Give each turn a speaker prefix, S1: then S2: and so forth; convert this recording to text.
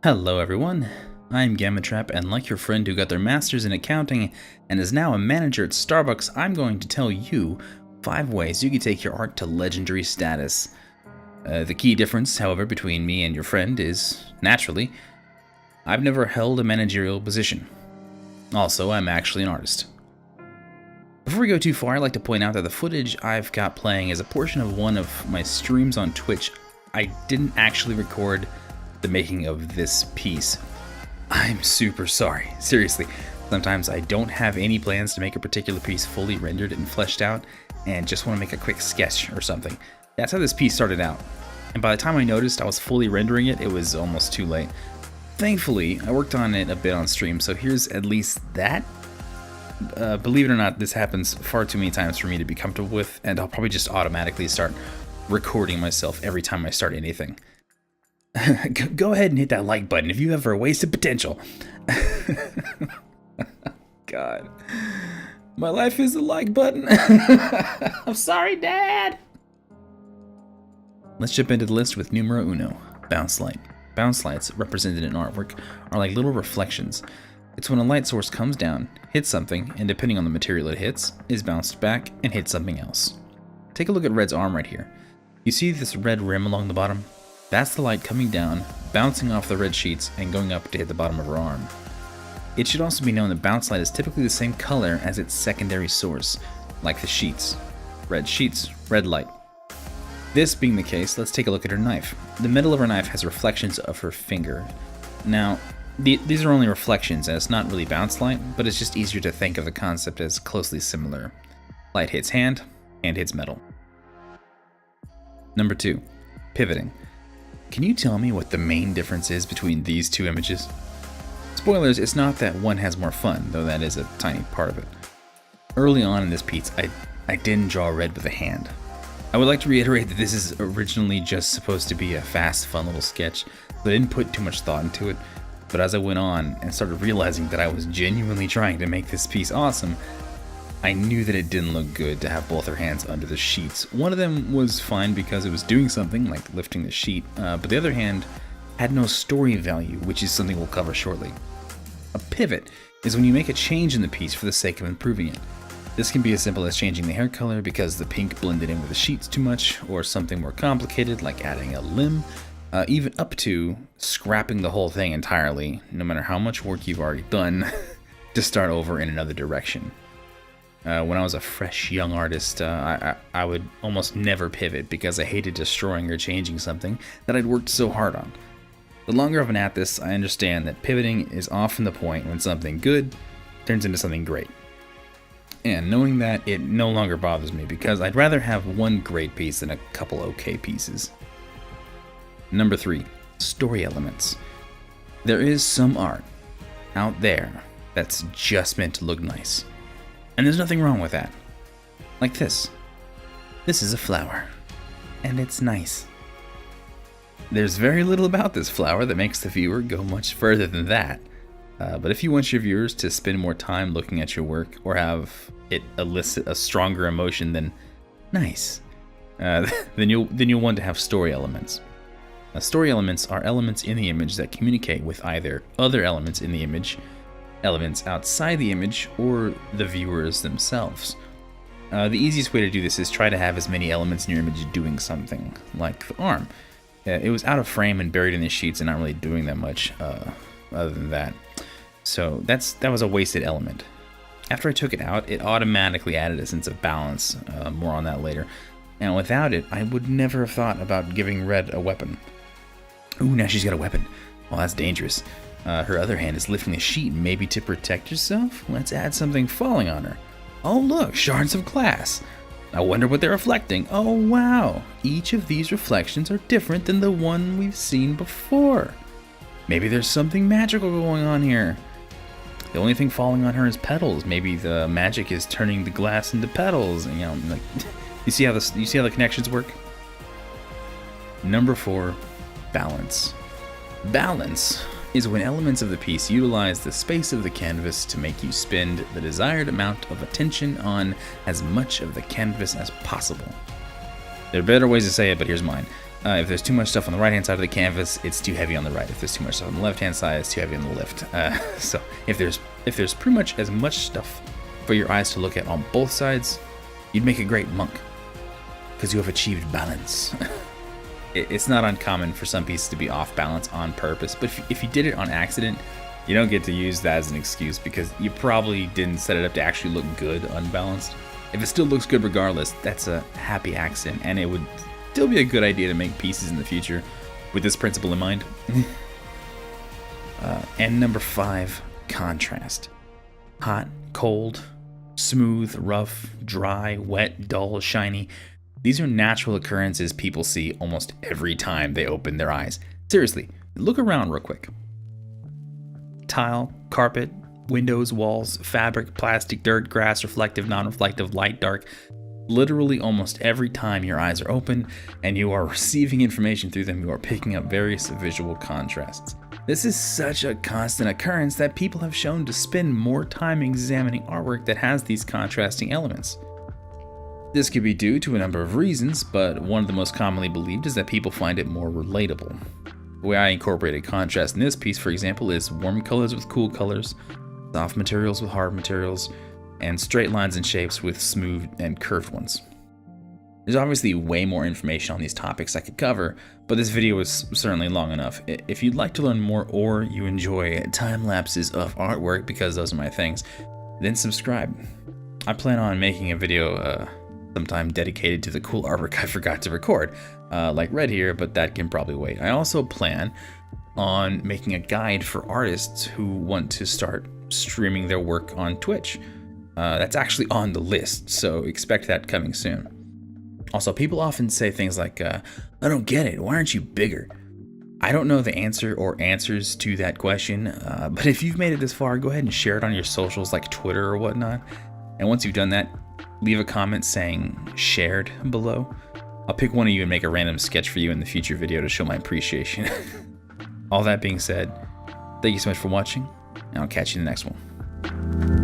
S1: Hello everyone, I'm Gammatrap, and like your friend who got their master's in accounting and is now a manager at Starbucks, I'm going to tell you 5 ways you can take your art to legendary status. The key difference, however, between me and your friend is, naturally, I've never held a managerial position. Also, I'm actually an artist. Before we go too far, I'd like to point out that the footage I've got playing is a portion of one of my streams on Twitch. I didn't actually record the making of this piece. I'm super sorry, seriously. Sometimes I don't have any plans to make a particular piece fully rendered and fleshed out and just want to make a quick sketch or something. That's how this piece started out. And by the time I noticed I was fully rendering it, it was almost too late. Thankfully, I worked on it a bit on stream, so here's at least that. Believe it or not, this happens far too many times for me to be comfortable with, and I'll probably just automatically start recording myself every time I start anything. Go ahead and hit that like button if you have a wasted potential. God. My life is a like button. I'm sorry, Dad. Let's jump into the list with numero uno, bounce light. Bounce lights, represented in artwork, are like little reflections. It's when a light source comes down, hits something, and depending on the material it hits, is bounced back and hits something else. Take a look at Red's arm right here. You see this red rim along the bottom? That's the light coming down, bouncing off the red sheets, and going up to hit the bottom of her arm. It should also be known that bounce light is typically the same color as its secondary source, like the sheets. Red sheets, red light. This being the case, let's take a look at her knife. The middle of her knife has reflections of her finger. Now, these are only reflections, and it's not really bounce light, but it's just easier to think of the concept as closely similar. Light hits hand, hand hits metal. Number 2, pivoting. Can you tell me what the main difference is between these two images? Spoilers, it's not that one has more fun, though that is a tiny part of it. Early on in this piece, I didn't draw red with a hand. I would like to reiterate that this is originally just supposed to be a fast, fun little sketch, but I didn't put too much thought into it. But as I went on and started realizing that I was genuinely trying to make this piece awesome, I knew that it didn't look good to have both her hands under the sheets. One of them was fine because it was doing something, like lifting the sheet, but the other hand had no story value, which is something we'll cover shortly. A pivot is when you make a change in the piece for the sake of improving it. This can be as simple as changing the hair color because the pink blended in with the sheets too much, or something more complicated like adding a limb, even up to scrapping the whole thing entirely, no matter how much work you've already done, to start over in another direction. When I was a fresh young artist, I would almost never pivot because I hated destroying or changing something that I'd worked so hard on. The longer I've been at this, I understand that pivoting is often the point when something good turns into something great. And knowing that, it no longer bothers me because I'd rather have one great piece than a couple okay pieces. Number 3, story elements. There is some art out there that's just meant to look nice. And there's nothing wrong with that. Like this. This is a flower. And it's nice. There's very little about this flower that makes the viewer go much further than that. But if you want your viewers to spend more time looking at your work or have it elicit a stronger emotion than nice, then you'll want to have story elements. Story elements are elements in the image that communicate with either other elements in the image, elements outside the image, or the viewers themselves. The easiest way to do this is try to have as many elements in your image doing something, like the arm. It was out of frame and buried in the sheets and not really doing that much other than that. So that was a wasted element. After I took it out, it automatically added a sense of balance, more on that later. And without it, I would never have thought about giving Red a weapon. Ooh, now she's got a weapon. Well, that's dangerous. Her other hand is lifting the sheet, maybe to protect herself? Let's add something falling on her. Oh look, shards of glass. I wonder what they're reflecting. Oh wow, each of these reflections are different than the one we've seen before. Maybe there's something magical going on here. The only thing falling on her is petals. Maybe the magic is turning the glass into petals. And, like, you see how the connections work? Number 4, balance. Balance is when elements of the piece utilize the space of the canvas to make you spend the desired amount of attention on as much of the canvas as possible. There are better ways to say it, but here's mine. If there's too much stuff on the right hand side of the canvas, it's too heavy on the right. If there's too much stuff on the left hand side, it's too heavy on the left. So if there's pretty much as much stuff for your eyes to look at on both sides, you'd make a great monk, because you have achieved balance. It's not uncommon for some pieces to be off balance on purpose, but if you did it on accident, you don't get to use that as an excuse, because you probably didn't set it up to actually look good unbalanced. If it still looks good regardless, that's a happy accident, and it would still be a good idea to make pieces in the future with this principle in mind. And number 5, contrast. Hot, cold, smooth, rough, dry, wet, dull, shiny. These are natural occurrences people see almost every time they open their eyes. Seriously, look around real quick. Tile, carpet, windows, walls, fabric, plastic, dirt, grass, reflective, non-reflective, light, dark. Literally almost every time your eyes are open and you are receiving information through them, you are picking up various visual contrasts. This is such a constant occurrence that people have shown to spend more time examining artwork that has these contrasting elements. This could be due to a number of reasons, but one of the most commonly believed is that people find it more relatable. The way I incorporated contrast in this piece, for example, is warm colors with cool colors, soft materials with hard materials, and straight lines and shapes with smooth and curved ones. There's obviously way more information on these topics I could cover, but this video is certainly long enough. If you'd like to learn more, or you enjoy time lapses of artwork, because those are my things, then subscribe. I plan on making a video sometime dedicated to the cool artwork I forgot to record, like Red here, but that can probably wait. I also plan on making a guide for artists who want to start streaming their work on Twitch. That's actually on the list, so expect that coming soon. Also, people often say things like, I don't get it, why aren't you bigger? I don't know the answer or answers to that question, but if you've made it this far, go ahead and share it on your socials like Twitter or whatnot. And once you've done that, leave a comment saying shared below. I'll pick one of you and make a random sketch for you in the future video to show my appreciation. All that being said, thank you so much for watching, and I'll catch you in the next one.